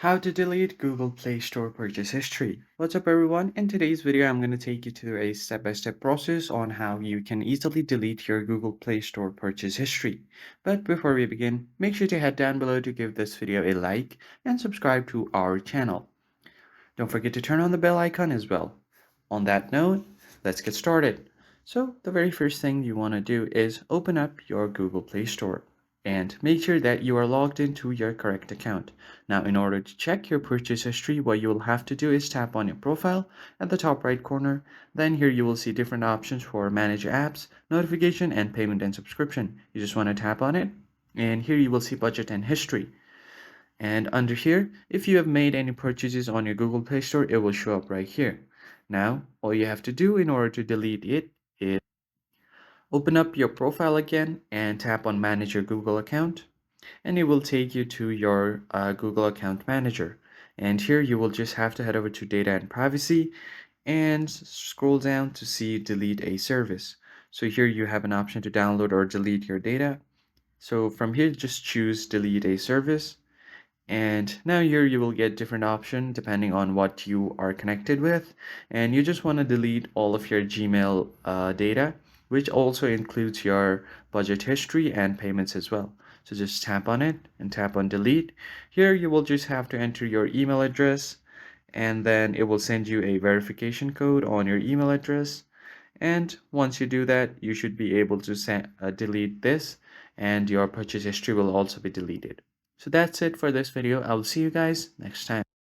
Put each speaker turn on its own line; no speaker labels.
How to delete Google Play Store purchase history. What's up everyone? In today's video, I'm going to take you through a step-by-step process on how you can easily delete your Google Play Store purchase history. But before we begin, make sure to head down below to give this video a like and subscribe to our channel. Don't forget to turn on the bell icon as well. On that note, let's get started. So the very first thing you want to do is open up your Google Play Store and make sure that you are logged into your correct account. Now, in order to check your purchase history, what you will have to do is tap on your profile at the top right corner. Then here you will see different options for manage apps, notification, and payment and subscription. You just want to tap on it. And here you will see budget and history. And under here, if you have made any purchases on your Google Play Store, it will show up right here. Now, all you have to do in order to delete it is open up your profile again and tap on Manage your Google account, and it will take you to your Google Account Manager. And here you will just have to head over to Data and Privacy and scroll down to see Delete a Service. So here you have an option to download or delete your data. So from here, just choose Delete a Service. And now here you will get different option depending on what you are connected with, and you just want to delete all of your Gmail data, which also includes your budget history and payments as well. So just tap on it and tap on delete. Here you will just have to enter your email address, and then it will send you a verification code on your email address. And once you do that, you should be able to delete this, and your purchase history will also be deleted. So that's it for this video. I will see you guys next time.